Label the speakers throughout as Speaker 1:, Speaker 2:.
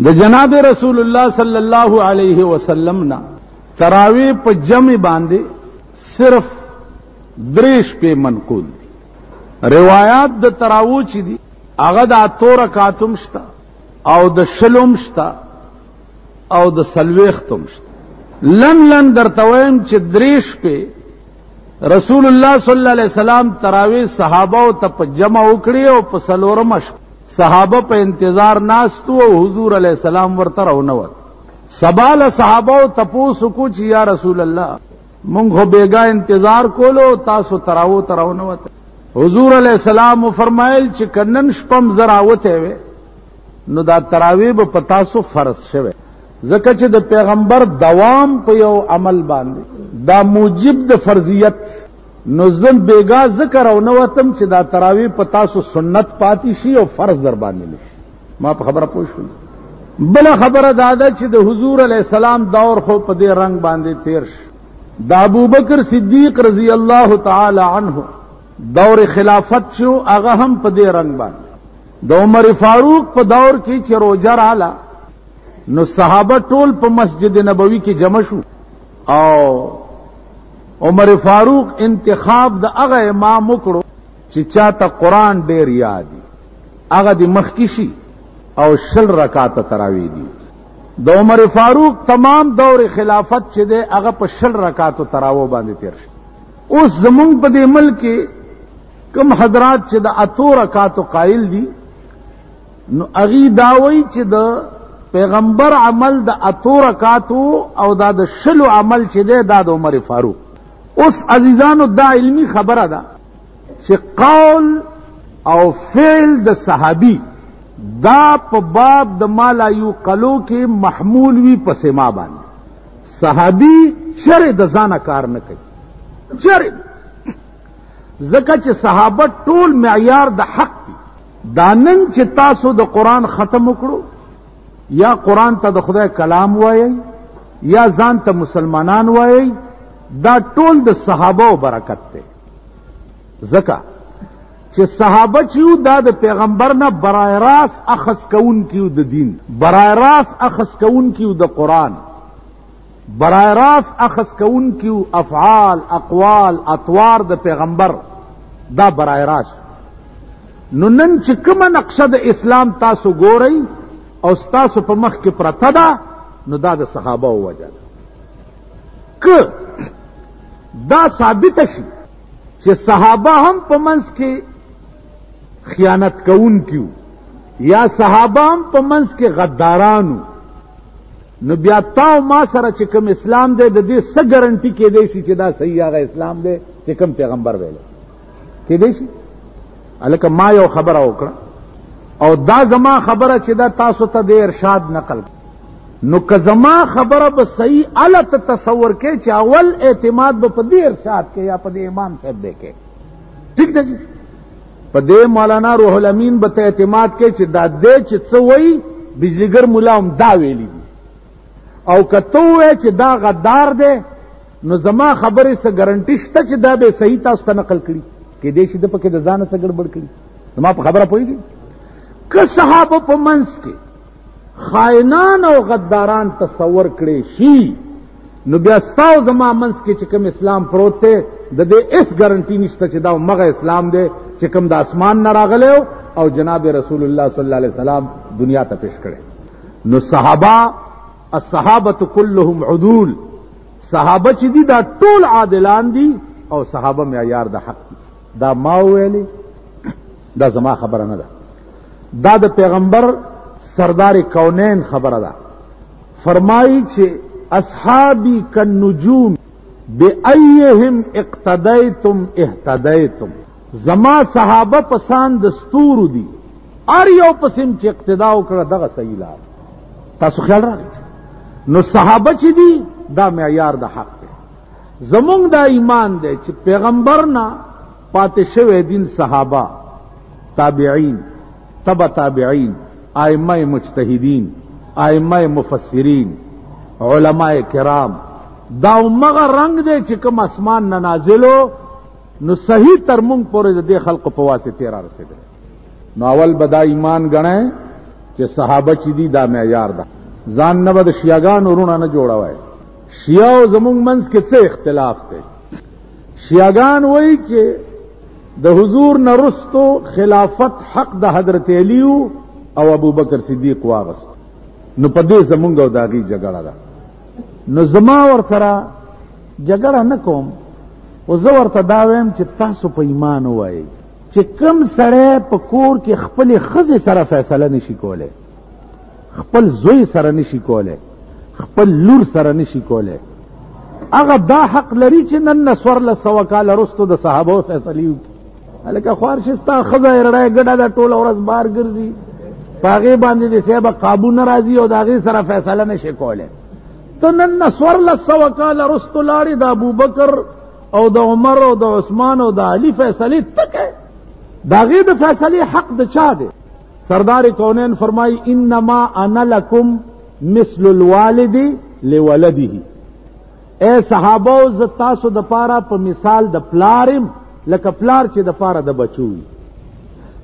Speaker 1: د جناب رسول الله صلی الله علیه وسلم نا تراوی په جمع باندې صرف دریش په منقول دي. روایات د تراوی چې دي هغه د اتو رکعاتم شته او د شلم شته او د سلويختم شته. لن درتویم چې دریش په رسول الله صلی الله علیه وسلم تراوی صحابه او ته جمع وکړي او په سلورم صحابه په انتظار ناستو او حضور علیہ السلام ورته راونوت. سبال صحابه او تپوسو کو چې یا رسول الله مونږ خو بیګا انتظار کولو تاسو تراونوت. حضور علیہ السلام فرمایل چې کنن شپم زراوته وي نو دا تراوی به پتا سو فرض شوه ځکه چې د پیغمبر دوام په یو عمل باندې دا موجب د فرضیت نو زم بیگا ذکر او نوتم چې دا تراوی پتا سو سنت پاتی شي او فرض در باندې نشي. ما په خبره پوه شو. بل خبره دادا چې د حضور علیہ السلام دور خو په دې رنگ باندې تیر شي. د ابوبکر صدیق رضی الله تعالی عنہ دور خلافت شو هغه هم په دې رنگ باندې. د عمر فاروق په دور کې چې روزه رااله نو صحابه ټول په مسجد نبوي کې جمع شو او عمر فاروق انتخاب د هغه امام وکړو چې چاته قرآن ډیر یادي هغه د مخکشي او 60 رکعات تراوی دي. د عمر فاروق تمام دور خلافت چې ده هغه په 60 رکعات تراوی باندې تیر شي. اوس زمونږ په دې ملک کوم حضرات چې د اتو رکعات قائل دي نو اغي داوي چې د پیغمبر عمل د اتو رکعات او د 60 عمل چې ده د عمر فاروق. اوس عزیزانو دا علمی خبره ده چې قول او فعل د صحابی دا په باب د مالا یو قلو کې محمول وی په سما باندې. صحابی چر د ځانه کار نه کوي چر ځکه چې صحابه ټول معیار د حق دي. دانن چې تاسو د قرآن ختم وکړو یا قرآن ته د خدای کلام وایي یا ځان ته مسلمانان وایي دا ټول د صحابه او برکت ته. ځکه چې صحابه چې دا د پیغمبر نه برای راست اخذ کون کیو د دین برای راست اخذ کون کیو د قرآن برای راست اخذ کون کیو افعال اقوال اطوار د پیغمبر دا برای راست. نو نن چې کومه نقشه د اسلام تاسو ګورئ او تاسو په مخ کې پرته ده نو دا د صحابه وجه ده. که دا ثابت شي چې صحابه هم په منځ کې خیانت کوون کیو یا صحابه هم په منځ کې غدارانو نو بیا تاو ما سره چې کوم اسلام دی د دې څه ګارنټي کېدی شي چې دا صحیح هغه اسلام دی چې کوم پیغمبر ویل کېدی شي. الکه ما یو خبره وکړه او دا زما خبره چې دا تاسو ته د ارشاد نقل نو که زما خبره به صحیح الته تصور کې چې اول اعتماد به په دې ارشاد کې یا په دې امام صاحب دی کې ٹھیک ده په دې مولانا روح الامین به ته اعتماد کې چې دا دې چې څه وایي بجلیګر مولا هم دا ویلی دي او که ته وایې چې دا غدار دی نو زما خبرې څه ګارنټي شته چې دا به صحیح تاسو ته نقل کړي کېدای شي د پکې د ځانه څه ګډوډ کړي. زما په خبره پوهېږي که صحابه په منځ کې خائنان او غداران تصور کړي شي نو بیا ستاسو زما منځ کې چې کوم اسلام پروت دی د دې اس ګارنټي نشته چې دا مغه اسلام دی چې کوم د اسمان نه راغلی او جناب رسول الله صلی الله علیه وسلم دنیا ته پیش کړي. نو صحابه الصحابه كلهم عدول صحابه چې دي دا ټول عادلان دي او صحابه معیار د حق دي. دا ما ویلي دا زما خبره نه ده دا د پیغمبر سردار کونین خبره ده. فرمایي چې اصحابی کالنجوم بأیهم اقتدیتم اهتدیتم. زما صحابه پسان د ستورو دي ار یو پسیم چې اقتدا وکړه دغه صحیح لار. تاسو خیال راغی نو صحابه چې دي دا معیار د حق دی. زمونږ دا ایمان دی چې پیغمبر نه پاتې شوی دین صحابه تابعین تبع تابعین ائمه مجتهدین ائمه مفسرین علماء کرام دا مغه رنگ دی چې کوم اسمان نه نازلو نو صحیح تر مونږ پورې د خلق په واسطه را رسیدل. نو اول بدا ایمان غنه چې صحابه چې دي دا معیار ده. ځان نه به د شیعاګانو وروڼه نه جوړوئ. شیعه او زمونږ منځ کې څه اختلاف دی؟ شیعاګان وایي چې د حضور نه رستو خلافت حق د حضرت علی او ابو بکر صدیق واغست. نو په دې زمونږ او داغي جګړه ده. نو زما ورته جګړه نه کوم، او زه ورته دا وایم چې تاسو په ایمان وایئ چې کم سړی په کور کې خپلې ښځې سره فیصله نشي کولی، خپل زوی سره نشي کولی، خپل لور سره نشي کولی، هغه دا حق لري چې نن نه 1400 کاله وروسته د صحابو فیصلې وکړي. هلکه خوار شي ستا ښځه یې رړی ګډه ده، ټوله ورځ بار ګرځي، په هغې باندې د صحابه قابو نه راځي او د هغې سره فیصله نشي کولی. ته نن نه 1400 کاله وروسته لاړې د ابوبکر او د عمر او د عثمان او د علي فیصلې ته کوې. د هغې د فیصلې حق د چا دی؟ سردار کونین فرمایي انما انا لکم مثل الوالد لولده. اے صحابو زه تاسو د پاره په مثال د پلارم لکه پلار چې د پاره د بچو وي.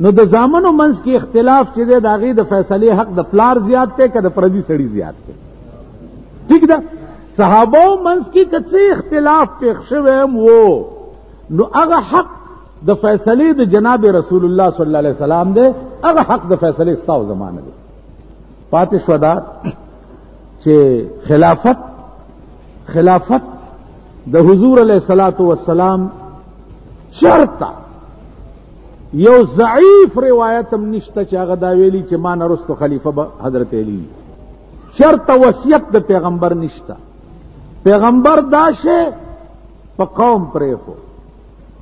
Speaker 1: نو د زامنو منځ کې اختلاف چې دی د هغې د فیصلې حق د پلار زیات دی که د پردي سړي زیات دی؟ ٹھیک ده؟ صحابو منځ کې که څه اختلاف پېښ شوی هم و، نو هغه حق د فیصلې د جناب رسول الله صلی الله علیه وسلم دی، هغه حق د فیصلې ستا او زمانه دی. پاتې شوه دا چې خلافت د حضور علیه الصلاة والسلام چرته یو ضعیف روایت هم نشته چې هغه دا ویلي چې ما نه رستو خلیفه به حضرت علی وي. چرته وصیت د پیغمبر نشته. پیغمبر دا شی په قوم پرېښو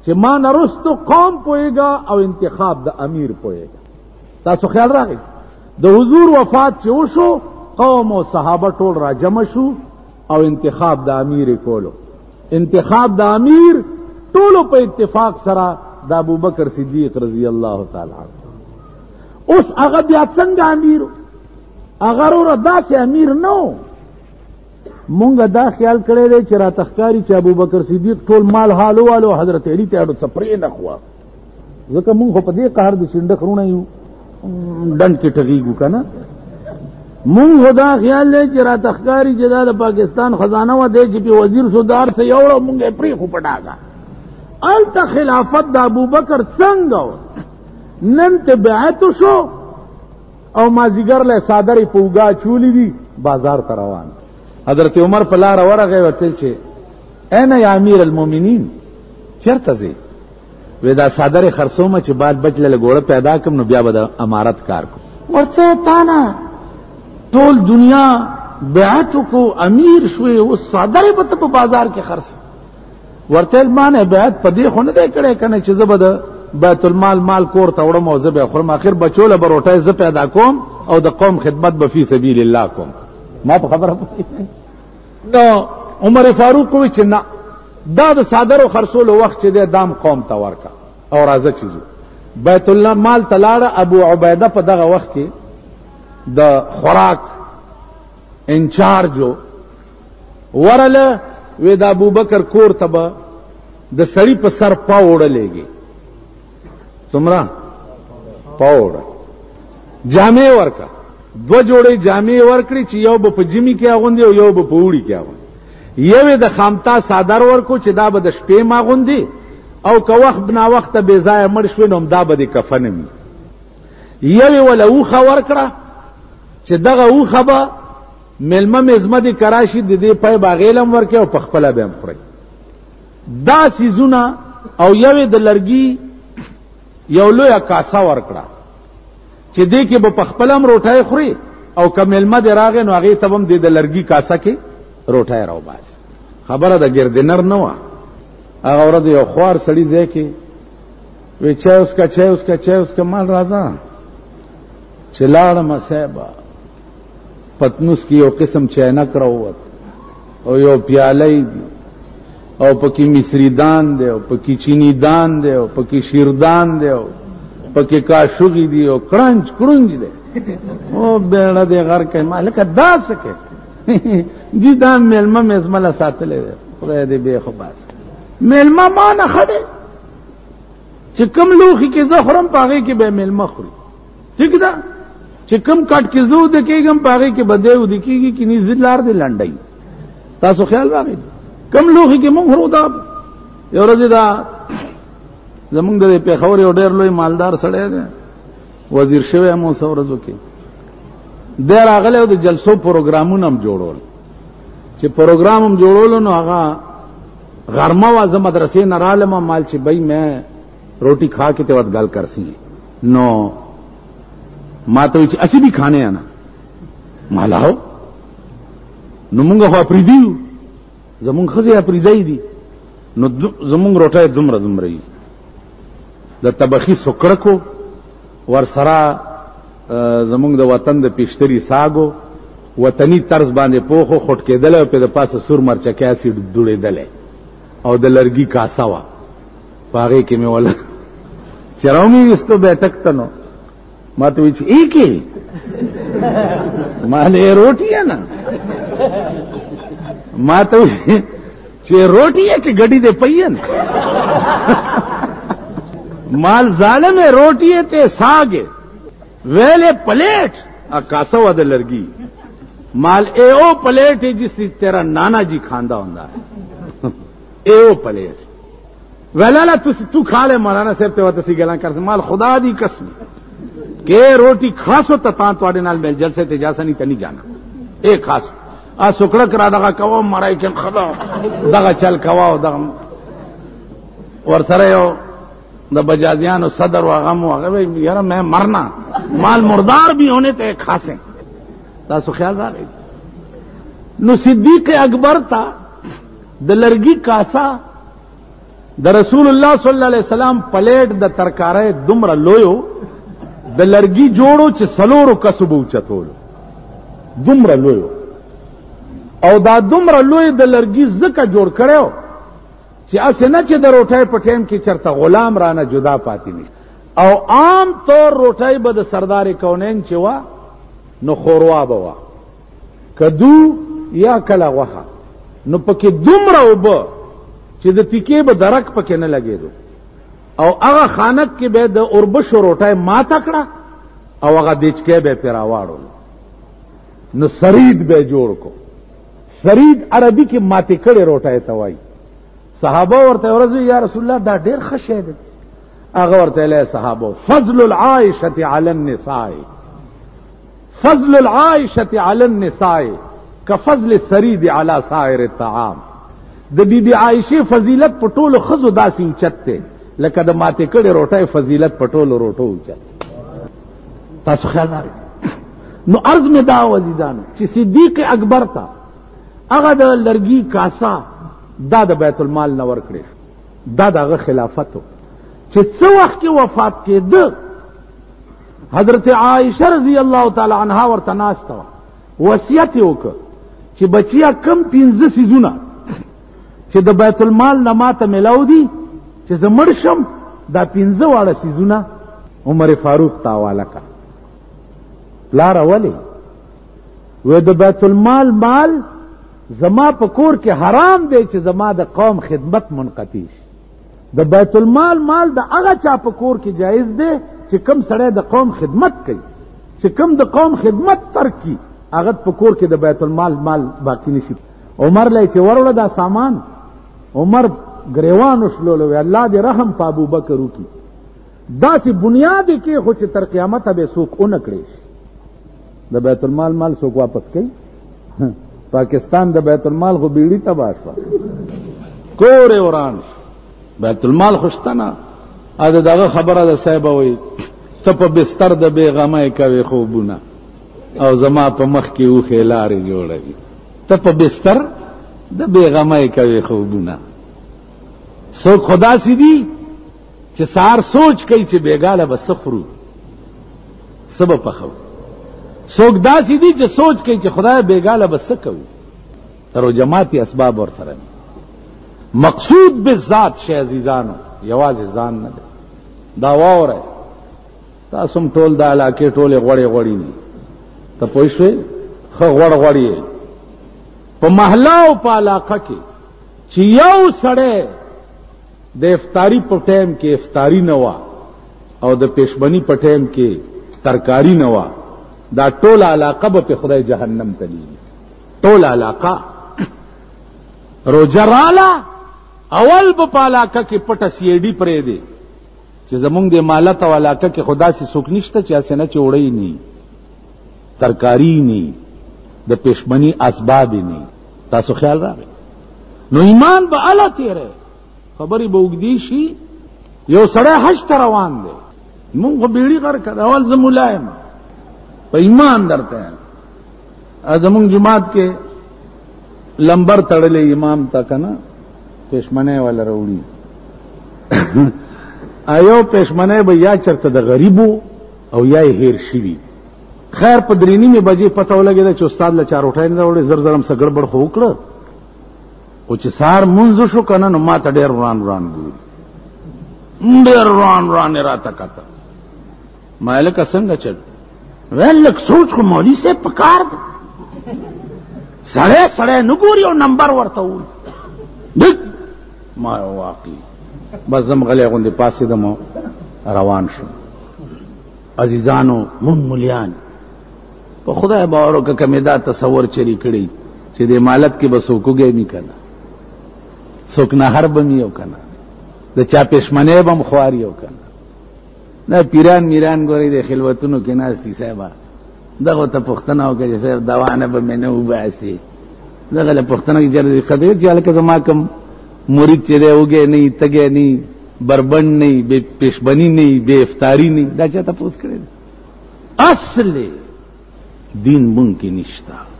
Speaker 1: چې ما نه رستو قوم پوهېږه او انتخاب د امیر پوهېږه. تاسو خیال راغی د حضور وفات چې وشو، قوم او صحابه ټول را جمع شو او انتخاب د امیر کولو. انتخاب د امیر ټولو په اتفاق سره د ابوبکر صدیق رضی الله تعالی عنه. اوس هغه بیا څنګه امیر؟ هغه وروره داسې امیر نه و. مونږ دا خیال کړی دی چې راته ښکاري چې ابوبکر صدیق ټول مال حالو والو حضرت علی ته اډو څه پرې نه خوا، ځکه مونږ خو په دې قهر د شنډه خرونه یو ډنډ کې ټغېږو که نه. مونږ خو دا خیال دی چې راته ښکاري چې دا د پاکستان خزانه وه دی چې پې وزیر شو دار څه یوړه مونږ یې پرېښو په ډاګه. هلته خلافت د ابوبکر څنګه و؟ نن ته بیعت شو او مازدیګر له څادرې په اوږه اچولي دي، بازار ته روان. حضرت عمر په لاره ورغی، ورته چې این یا امیر المؤمنین چېرته ځې؟ وی دا څادرې خرڅومه چې بال بچ له ګوړه پیدا کړم نو بیا به د امارت کار کوم. ورته تا نه ټول دنیا بیعت کو امیر شوې، اوس څادرې به ته په بازار کې خرڅ. ورته ما نه بیعت په دې خو نه دی کړی که نه چې زه به د بیت المال مال کور ته وړم او زه به خورم، آخر بچو له به روټۍ زه پیدا کوم او د قوم خدمت به فی سبیل الله کوم. ما په خبره نو عمر فاروق وی چې نه، دا د څادرو خرڅولو وخت چې دی دام قوم ته ورکه او راځه چې ځو. بیت الله مال ته لاړه. ابو عبیده په دغه وخت کې د خوراک انچارجو ورله، وی د ابوبکر کور ته به د سړي په سر پاو وړلېږي. څومره پاو وړه؟ جامې ورکه، 2 جوړې جامې ورکړي چې یو به په جمی کې اغوندي او یو به په اوړي کې اغوندي. یو د خامتا صادر ورکو چې دا به د شپې ماغوندي، او که وخت نا وخت بې ځایه مړ شوې نو دا به د کفن وي. یو وله اوښه ورکړه چې دغه اوښه به میلمه میزمه دې کراشي د دې پی باغې لم ورکړي او په خپله به هم خورئ. دا سیزونه او یو د لرګي یو لویه کاسه ورکړه چې دې کې به په خپل هم روټۍ خوري او که میلمه دې راغی نو هغې ته به هم د لرګي کاسه کې روټۍ راوباسي. خبره د ګردنر نه وه. هغه ورځ یو خوار سړي ځای کې وی چای اسکا چای اسکا چای اسکا، مال راځه چې لاړمه صاحبه پتنوس کې یو قسم چاینک راووت او یو پیالی دی او پکې مصری دان دی او پکې چینی دان دی او پکې شیردان دی او پکې کاشوغي دی او کړنج کړنج دی او بیړه دی غر کې مالکه دا سکه جی دا میلمه مزمله ساتلې دی، خدای دې به خو باس میلمه ما نه خده چې کوم لوخي کې زه خورم پاغې کې به میلمه خوري. ٹھیک ده چې کم کټ کې زو د کېږم پاغې کې بدیو د کېږي کې ني زلار دې لنډي تاسو خیال راغی کم لوخي کې مونږ هرو دا یو ورځ دا زمونږ د پیښور یو ډېر لوی مالدار سړی دی وزیر شوی مو سورزو کې د راغله د جلسو پروګرامونه هم جوړول چې پروګرام هم جوړول نو هغه غرمه واز مدرسې نه رالم مال چې بھائی میں روٹی کھا کے تے وقت گل کر سی نو ما ته چې اسی بھی کھانے انا مالاو نو مونږه خو پریدیو زمونږ خزه پریدای دي نو زمونږ روټه دومره دومره د تبخی سکړکو ور سره زمونږ د وطن د پیشتری ساګو وطنی طرز باندې پوخو خټ کېدل او په د پاسه سور مرچکیا سي ډوړېدل او د لرګي کاسا وا پاره کې مې ولا چرومي استو بیٹک تنو ما ته وی چې ایکي ماله روټي نه ما ته چې روټي کې ګډي دې پین مال ظالم روٹی تے ساگے ویلے پلیٹ کاسا وا د لرگی مال اے او پلیٹ ہے جس تیرا نانا جی کھاندا ہوندا ہے اے او پلیٹ ویلا تو کھا لے مولانا صاحب تے وتسی گلاں کر مال خدا دی قسم کہ روٹی کھاسو تا تواڈے نال مل جلسے تے جاسا نہیں تے نہیں جانا اے کھاس ا سکڑا کرا دغه کوا مړای کې خدا دغه چل کوا دغه ور سره یو د بجازیانو صدر و غم و غوی یار میں مرنا مال مردار بھی ہونے تے کھاسیں تاسو خیال راغی نو صدیق اکبر تا د لرګي کاسا د رسول الله صلی الله علیه وسلم پلیټ د ترکارې دومره لویو د لرګي جوړو چې سلورو کسبو چتول دومره لویو او دا دومره لوی د لرګي زکه جوړ کړو چې اسنه چې د روټۍ په ټیم کې چرته غلام رانه جدا پاتې نشي او عام طور روټۍ به د سردار کونین چې وا نو خوروا بوا کدو یا کله وخه نو پکې دومره وب چې د تیکې به درک پکې نه لګېدو او هغه خانک کې به د اوربشو روټۍ ما تکړه او هغه دیچکې به پیراواړو نو سرید به جوړ کو سرید عربي کې ماته کړي روټۍ ته وایي صحابه ورته ورځي یا رسول الله دا ډېر ښه شی دی هغه ورته له صحابه فضل العائشه علی النساء فضل العائشه علی النساء كفضل السرید علی سائر الطعام د بیبي عائشه فضیلت په ټولو خزو داسې اوچته لکه د ماته کړي روټۍ فضیلت په ټولو روټو اوچته تاسو خیال لرئ نو عرض می دا عزیزانو چې صدیق اکبر تا هغه د لرګي کاسا دا د بیت المال نور کړی دا دغه خلافت چې څو وخت کې وفات کېده حضرت عائشه رضی الله تعالی عنها ورته ناسته وصیت وکړ چې بچیا کم 15 سيزونه چې د بیت المال نه ماته ملاو دي چې زمړ شم دا 15 واړه سيزونه عمر فاروق ته حواله کړ لار اولی و د بیت المال مال زما په کور کې حرام دی چې زما د قوم خدمت منقطع شي د بیت المال مال د هغه چا په کور کې جایز دی چې کم سړی د قوم خدمت کوي چې کم د قوم خدمت ترکی هغه په کور کې د بیت المال مال باقی نشي عمر لای چې ورول دا سامان عمر گریوان وشلول وی الله دې رحم په ابو بکر وکي دا سي بنیاد کې خو چې تر قیامت به سوق اون کړي د بیت المال مال سوق واپس کړي پاکستان د بیت المال خو بیڑی تباہ شو کور وران بیت المال خوشتنا ا دغه خبره ده صاحب وي ته په بستر د بیغمه کوي خوبونه او زما په مخ کې او خلارې جوړوي ته په بستر د بیغمه کوي خوبونه سو خدا سیدی چې سار سوچ کوي چې بیګاله بسخرو سبب پخو سوک داسی دی چې سوچ کوي چې خدای بیګاله بس کوي تر جماعتي اسباب ور سره مقصود بالذات شی عزیزانو یوازې ځان نه دا وره تاسو ټول د علاقې ټوله غوړې غوړې دي ته پوښښې خو غوړ غوړې په محله او په علاقه کې چې یو سړی د افطاری په ټیم کې افطاری نه وا او د پېشبنی په ټیم کې ترکاری نه وا دا ټول علاقه به خدای جهنم ته لیږي. ټول علاقه روجرالا اول به په علاقه کې پټه سیډي پرې دی چې زمونږ د مالت او علاقه کې خدا سي څوک نشته چې اسنه چوړی نه ترکاری نه د پښمنی اسباب نه. تاسو خیال راغی نو ایمان به اعلی تیرې خبري به وګدي شي. یو سړی حج ته روان دی مونږ بیړی غر کړه اول زمولایم په ایمان درته زمونږ جماعت کې لمبر تړلې امام تا کنه پښمنه ولا وروړي ایو پښمنه به یا چرته د غریبو او یا هیر شي. خیر په درینی می بجې پته ولګی چې استاد له چار وټاین دا وړي زر زرم سګړ بړ خو وکړه او چې سار منځ شو کنه نو ما ته ډېر روان دی ډېر روان راته کته مالک څنګه چل ولک سوچ کو مولوی سے پکار دے سړی نګوري او نمبر ورته وي دک ما واقعي بس زم غلې غوندې پاسې دمو روان شو. عزیزانو مون مليان په خدای باور وکړه کمه دا تصور چری کړی چې د مالت کې بس وکوګې می کنه څوک نه هر بمی او کنه د چا پښمنه بم خواري او کنه نه پیران میران ګوري د خلوتونو کې ناشتي صاحب دغه ته پښتنه او کې صاحب دوانه به منه وباسي دغه له پښتنه کې جره خدای چې الکه زما کم مرید چې دی وګه نه تګه نه بربند نه به پښبنی نه به افطاری نه دا چا ته پوس کړي اصل دین مونږ کې نشتا.